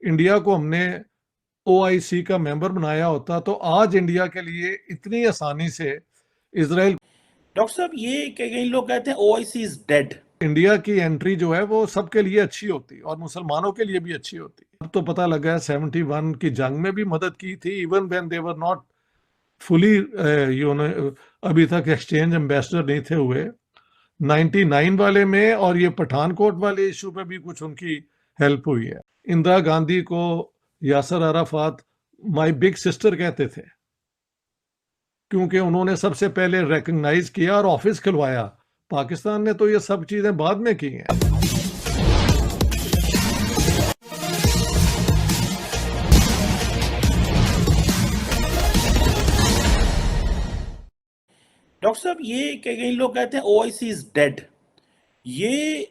India کو ہم نے او آئی سی کا ممبر بنایا ہوتا تو آج انڈیا کے لیے اتنی آسانی سے اسرائیل ڈاکٹر صاحب یہ کہ کئی لوگ کہتے ہیں او I C is dead. India کی انٹری جو ہے وہ سب کے لیے اچھی ہوتی اور مسلمانوں کے لیے بھی اچھی ہوتی. اب تو پتہ لگا ہے 71 کی جنگ میں بھی مدد کی تھی even when they were not fully ابھی تک ایکسچینج امبیسڈر نہیں تھے ہوئے. 99 والے میں اور یہ پٹھان کوٹ والے ایشو پہ بھی کچھ ان کی ہیلپ ہوئی ہے. اندرا گاندھی کو Yasser Arafat my big sister کہتے تھے کیونکہ انہوں نے سب سے پہلے ریکگنائز کیا اور آفس کھلوایا. پاکستان نے تو یہ سب چیزیں بعد میں کی ہیں. ڈاکٹر صاحب یہ کہ کئی لوگ کہتے ہیں او آئی سی از ڈیڈ. یہ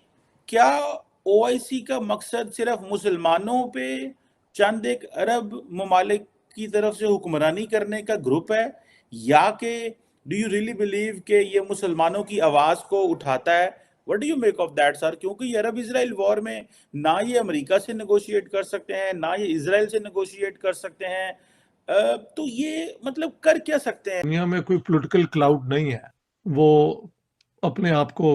کیا او آئی سی کا مقصد صرف مسلمانوں پہ چند ایک عرب ممالک کی طرف سے حکمرانی کرنے کا گروپ ہے، یا کہ ڈو یو ریئلی بلیو کہ یہ مسلمانوں کی آواز کو اٹھاتا ہے؟ What do you make of that sir? کیونکہ یہ عرب اسرائیل وار میں نہ یہ امریکہ سے نیگوشیٹ کر سکتے ہیں، نہ یہ اسرائیل سے نیگوشیٹ کر سکتے ہیں، تو یہ مطلب کر کیا سکتے ہیں؟ دنیا میں کوئی پولیٹیکل کلاؤڈ نہیں ہے. وہ اپنے آپ کو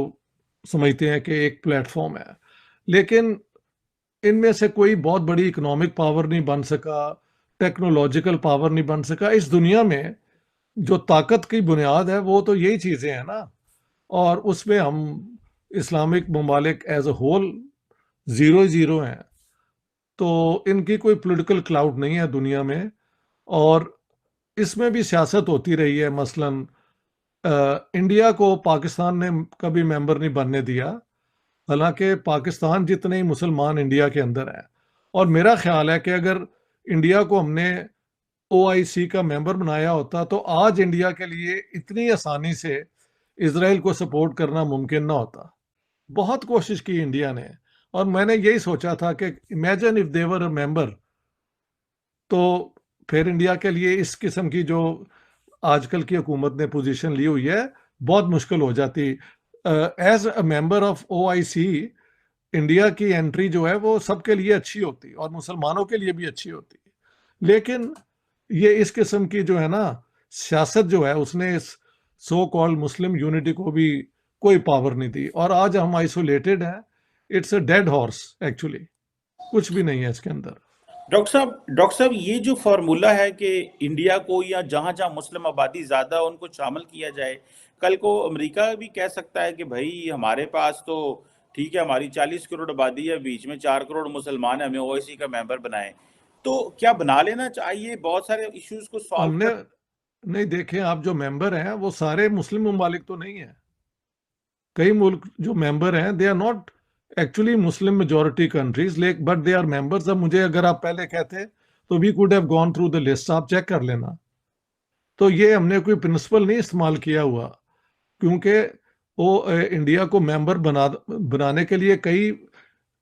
سمجھتے ہیں کہ ایک پلیٹ فارم ہے، لیکن ان میں سے کوئی بہت بڑی اکنامک پاور نہیں بن سکا، ٹیکنالوجیکل پاور نہیں بن سکا. اس دنیا میں جو طاقت کی بنیاد ہے وہ تو یہی چیزیں ہیں نا، اور اس میں ہم اسلامک ممالک ایز اے ہول زیرو ہیں. تو ان کی کوئی پولیٹیکل کلاؤڈ نہیں ہے دنیا میں، اور اس میں بھی سیاست ہوتی رہی ہے. مثلا انڈیا کو پاکستان نے کبھی ممبر نہیں بننے دیا، حالانکہ پاکستان جتنے ہی مسلمان انڈیا کے اندر ہیں. اور میرا خیال ہے کہ اگر انڈیا کو ہم نے او آئی سی کا ممبر بنایا ہوتا تو آج انڈیا کے لیے اتنی آسانی سے اسرائیل کو سپورٹ کرنا ممکن نہ ہوتا. بہت کوشش کی انڈیا نے، اور میں نے یہی سوچا تھا کہ امیجن اف دے ور اے ممبر، تو پھر انڈیا کے لیے اس قسم کی جو آج کل کی حکومت نے پوزیشن لی ہوئی ہے بہت مشکل ہو جاتی. As a member of O I C India کی انٹری جو ہے وہ سب کے لیے اچھی ہوتی اور مسلمانوں کے لیے بھی اچھی ہوتی. لیکن یہ اس قسم کی جو ہے نا سیاست جو ہے اس نے اس سو کال مسلم یونٹی کو بھی کوئی پاور نہیں دی، اور آج ہم آئسولیٹڈ ہیں. It's a dead horse actually, کچھ بھی نہیں ہے اس کے اندر. ڈاکٹر صاحب یہ جو فارمولا ہے کہ انڈیا کو یا جہاں جہاں مسلم آبادی زیادہ ان کو شامل کیا جائے، کل کو امریکہ بھی کہہ سکتا ہے کہ بھائی ہمارے پاس تو ٹھیک ہے ہماری 40 کروڑ آبادی ہے، بیچ میں 4 کروڑ مسلمان ہیں، ہمیں او آئی سی کا ممبر بنائیں. تو کیا بنا لینا چاہیے بہت سارے ایشوز کو سالو ہم نے نہیں دیکھیں، آپ جو ممبر ہیں وہ سارے مسلم ممالک تو نہیں ہیں. کئی ملک جو ممبر ہیں they are not actually Muslim majority countries, but they are members. اب مجھے اگر آپ پہلے کہتے تو we could have gone through the list, آپ چیک کر لینا. تو یہ ہم نے کوئی پرنسپل نہیں استعمال کیا ہوا، کیونکہ وہ انڈیا کو ممبر بنانے کے لیے کئی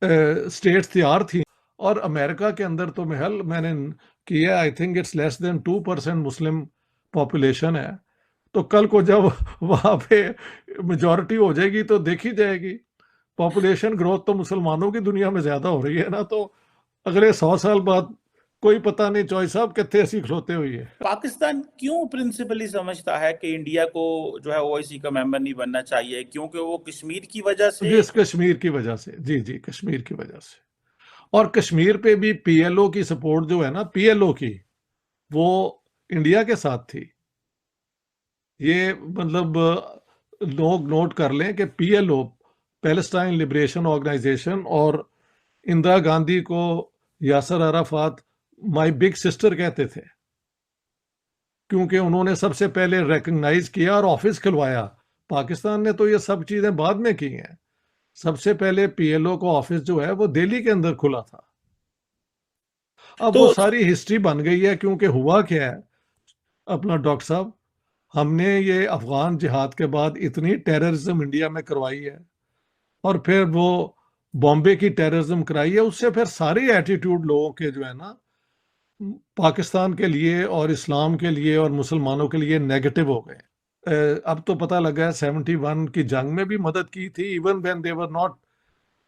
اسٹیٹس تیار تھیں، اور امریکہ کے اندر تو محل میں نے کیا I think it's less than 2% Muslim population ہے. تو کل کو جب وہاں پہ میجورٹی ہو جائے گی تو دیکھی جائے گی. پاپولیشن گروتھ تو مسلمانوں کی دنیا میں زیادہ ہو رہی ہے نا، تو اگلے 100 سال بعد کوئی پتہ نہیں چوئی صاحب کتنے ایسی کھلوتے ہوئی ہے. پاکستان کیوں پرنسپلی سمجھتا ہے کہ انڈیا کو جو ہے او آئی سی کا ممبر نہیں بننا چاہیے؟ کیونکہ وہ کشمیر کی وجہ سے؟ جس کشمیر کی وجہ سے، جی کشمیر کی وجہ سے. اور کشمیر پہ بھی پی ایل او کی سپورٹ جو ہے نا، پی ایل او کی، وہ انڈیا کے ساتھ تھی. یہ مطلب لوگ نوٹ کر لیں کہ P L O Palestine liberation organisation, اور اندرا گاندھی کو Yasser Arafat my big sister کہتے تھے کیونکہ انہوں نے سب سے پہلے ریکگنائز کیا اور آفس کھلوایا. پاکستان نے تو یہ سب چیزیں بعد میں کی ہیں. سب سے پہلے پی ایل او کو آفس جو ہے وہ دہلی کے اندر کھلا تھا. اب وہ ساری ہسٹری بن گئی ہے، کیونکہ ہوا کیا ہے اپنا ڈاکٹر صاحب، ہم نے یہ افغان جہاد کے بعد اتنی ٹیررزم انڈیا میں کروائی ہے، اور پھر وہ بامبے کی ٹیررزم کرائی ہے. اس سے پھر ساری ایٹیٹیوڈ لوگوں کے جو ہے نا پاکستان کے لیے اور اسلام کے لیے اور مسلمانوں کے لیے نیگیٹو ہو گئے. اب تو پتہ لگا ہے 71 کی جنگ میں بھی مدد کی تھی even when they were not